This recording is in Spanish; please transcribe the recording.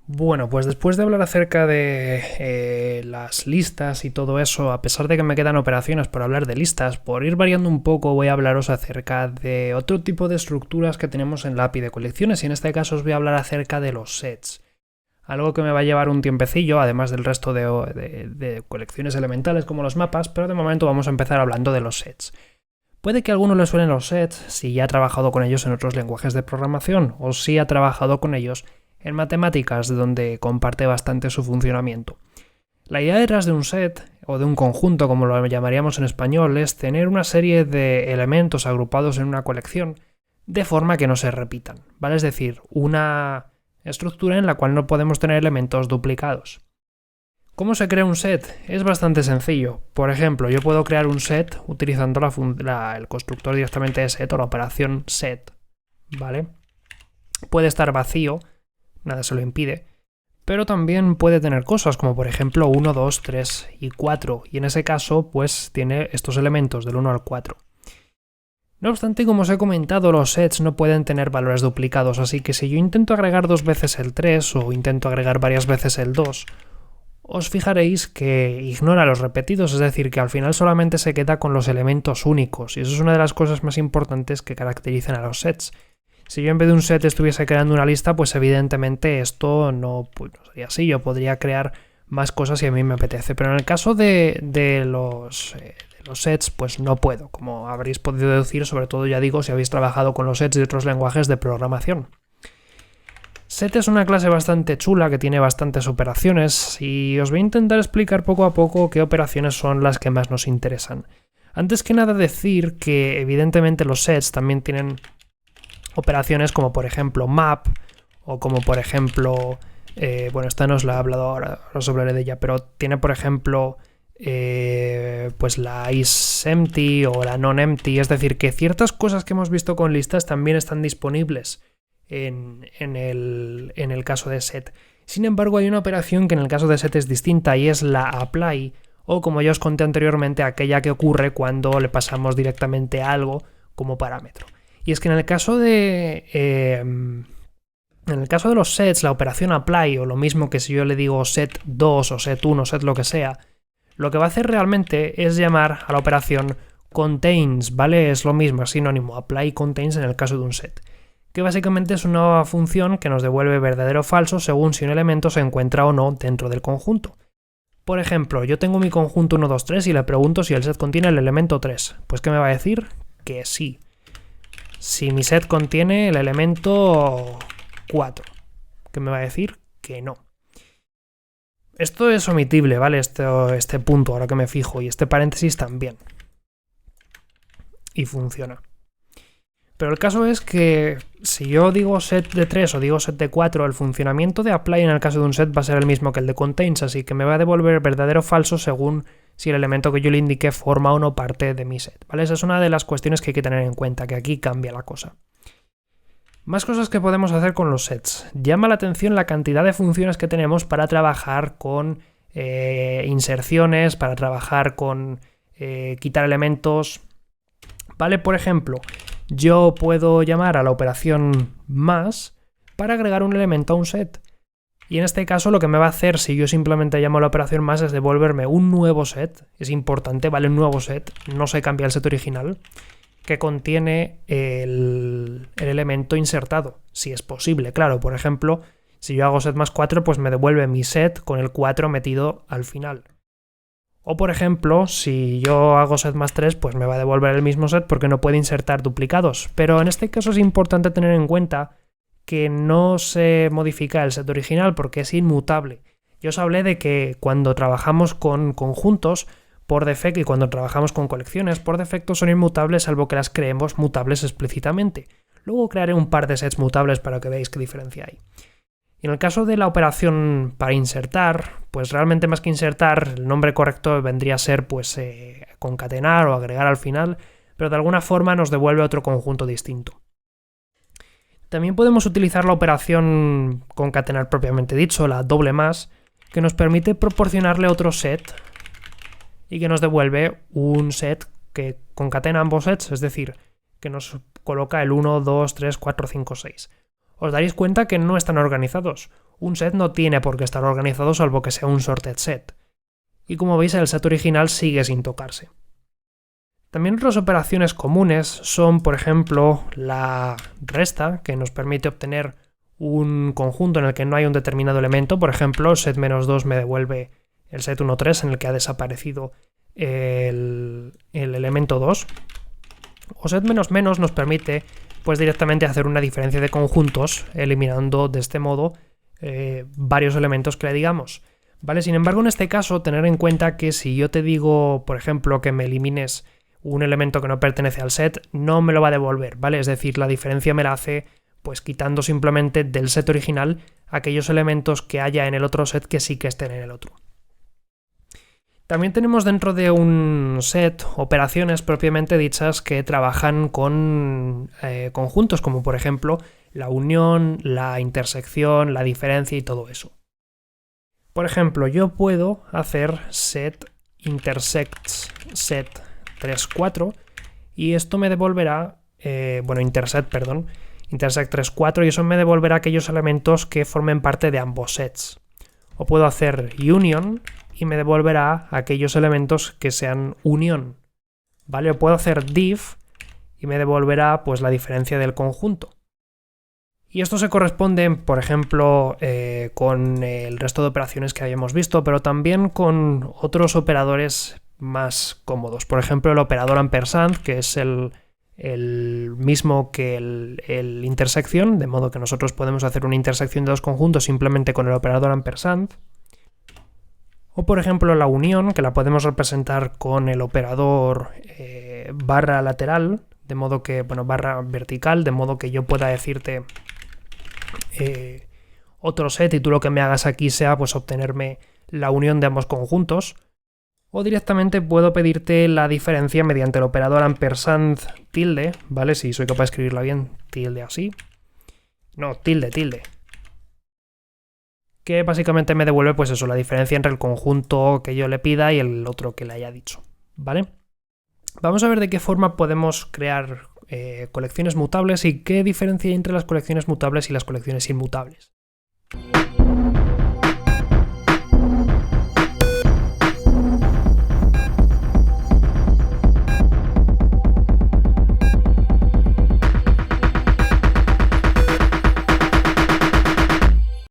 Bueno, pues después de hablar acerca de las listas y todo eso, a pesar de que me quedan operaciones por hablar de listas, por ir variando un poco voy a hablaros acerca de otro tipo de estructuras que tenemos en la API de colecciones y en este caso os voy a hablar acerca de los sets. Algo que me va a llevar un tiempecillo, además del resto de colecciones elementales como los mapas, pero de momento vamos a empezar hablando de los sets. Puede que a alguno le suenen los sets si ya ha trabajado con ellos en otros lenguajes de programación o si ha trabajado con ellos en matemáticas, donde comparte bastante su funcionamiento. La idea detrás de un set, o de un conjunto como lo llamaríamos en español, es tener una serie de elementos agrupados en una colección de forma que no se repitan, ¿vale? Es decir, una estructura en la cual no podemos tener elementos duplicados. ¿Cómo se crea un set? Es bastante sencillo. Por ejemplo, yo puedo crear un set utilizando el constructor directamente de set o la operación set, ¿vale? Puede estar vacío, nada se lo impide, pero también puede tener cosas como por ejemplo 1, 2, 3 y 4, y en ese caso pues tiene estos elementos del 1 al 4. No obstante, como os he comentado, los sets no pueden tener valores duplicados, así que si yo intento agregar dos veces el 3 o intento agregar varias veces el 2, os fijaréis que ignora los repetidos, es decir, que al final solamente se queda con los elementos únicos, y eso es una de las cosas más importantes que caracterizan a los sets. Si yo en vez de un set estuviese creando una lista, pues evidentemente esto no sería así. Yo podría crear más cosas si a mí me apetece. Pero en el caso de los sets, pues no puedo, como habréis podido deducir, sobre todo ya digo si habéis trabajado con los sets de otros lenguajes de programación. Set es una clase bastante chula que tiene bastantes operaciones y os voy a intentar explicar poco a poco qué operaciones son las que más nos interesan. Antes que nada decir que evidentemente los sets también tienen operaciones como por ejemplo map o como por ejemplo, esta no os la he hablado ahora os hablaré de ella, pero tiene por ejemplo pues la isEmpty o la nonEmpty, es decir, que ciertas cosas que hemos visto con listas también están disponibles en el caso de set. Sin embargo, hay una operación que en el caso de set es distinta y es la apply, o como ya os conté anteriormente, aquella que ocurre cuando le pasamos directamente a algo como parámetro. Y es que en el caso de los sets, la operación apply, o lo mismo que si yo le digo set2 o set1, set lo que sea, lo que va a hacer realmente es llamar a la operación contains, ¿vale? Es lo mismo, es sinónimo, apply contains en el caso de un set, que básicamente es una función que nos devuelve verdadero o falso según si un elemento se encuentra o no dentro del conjunto. Por ejemplo, yo tengo mi conjunto 1, 2, 3 y le pregunto si el set contiene el elemento 3. Pues ¿qué me va a decir? Que sí. Si mi set contiene el elemento 4, ¿qué me va a decir? Que no. Esto es omitible, ¿vale? Este punto, ahora que me fijo, y este paréntesis también. Y funciona. Pero el caso es que si yo digo set de 3 o digo set de 4, el funcionamiento de apply en el caso de un set va a ser el mismo que el de contains, así que me va a devolver verdadero o falso según si el elemento que yo le indique forma o no parte de mi set, ¿vale? Esa es una de las cuestiones que hay que tener en cuenta, que aquí cambia la cosa. Más cosas que podemos hacer con los sets. Llama la atención la cantidad de funciones que tenemos para trabajar con inserciones, para trabajar con quitar elementos, ¿vale? Por ejemplo, yo puedo llamar a la operación más para agregar un elemento a un set. Y en este caso lo que me va a hacer si yo simplemente llamo a la operación más es devolverme un nuevo set, es importante, ¿vale? Un nuevo set, no se cambia el set original, que contiene el elemento insertado, si es posible. Claro, por ejemplo, si yo hago set más 4, pues me devuelve mi set con el 4 metido al final. O por ejemplo, si yo hago set más 3, pues me va a devolver el mismo set porque no puede insertar duplicados. Pero en este caso es importante tener en cuenta que no se modifica el set original porque es inmutable. Yo os hablé de que cuando trabajamos con conjuntos, por defecto, y cuando trabajamos con colecciones, por defecto son inmutables salvo que las creemos mutables explícitamente. Luego crearé un par de sets mutables para que veáis qué diferencia hay. Y en el caso de la operación para insertar, pues realmente más que insertar, el nombre correcto vendría a ser pues concatenar o agregar al final, pero de alguna forma nos devuelve otro conjunto distinto. También podemos utilizar la operación concatenar propiamente dicho, la doble más, que nos permite proporcionarle otro set y que nos devuelve un set que concatena ambos sets, es decir, que nos coloca el 1, 2, 3, 4, 5, 6. Os daréis cuenta que no están organizados. Un set no tiene por qué estar organizado salvo que sea un sorted set. Y como veis, el set original sigue sin tocarse. También otras operaciones comunes son, por ejemplo, la resta, que nos permite obtener un conjunto en el que no hay un determinado elemento. Por ejemplo, set-2 me devuelve el set 1,3 en el que ha desaparecido el elemento 2. O set-menos nos permite pues directamente hacer una diferencia de conjuntos, eliminando de este modo varios elementos que le digamos. ¿Vale? Sin embargo, en este caso, tener en cuenta que si yo te digo, por ejemplo, que me elimines un elemento que no pertenece al set, no me lo va a devolver, ¿vale? Es decir, la diferencia me la hace pues quitando simplemente del set original aquellos elementos que haya en el otro set que sí que estén en el otro. También tenemos dentro de un set operaciones propiamente dichas que trabajan con conjuntos, como por ejemplo la unión, la intersección, la diferencia y todo eso. Por ejemplo, yo puedo hacer set intersects set 3, 4 y esto me devolverá, intersect 3, 4 y eso me devolverá aquellos elementos que formen parte de ambos sets. O puedo hacer union y me devolverá aquellos elementos que sean unión, ¿vale? O puedo hacer div y me devolverá pues la diferencia del conjunto. Y esto se corresponde, por ejemplo, con el resto de operaciones que habíamos visto, pero también con otros operadores más cómodos. Por ejemplo, el operador ampersand, que es el mismo que el intersección, de modo que nosotros podemos hacer una intersección de dos conjuntos simplemente con el operador ampersand. O por ejemplo la unión, que la podemos representar con el operador barra lateral, de modo que, barra vertical, de modo que yo pueda decirte otro set y tú lo que me hagas aquí sea pues obtenerme la unión de ambos conjuntos. O directamente puedo pedirte la diferencia mediante el operador ampersand tilde, ¿vale? Si soy capaz de escribirla bien, tilde así. No, tilde. Que básicamente me devuelve pues eso, la diferencia entre el conjunto que yo le pida y el otro que le haya dicho, ¿vale? Vamos a ver de qué forma podemos crear colecciones mutables y qué diferencia hay entre las colecciones mutables y las colecciones inmutables.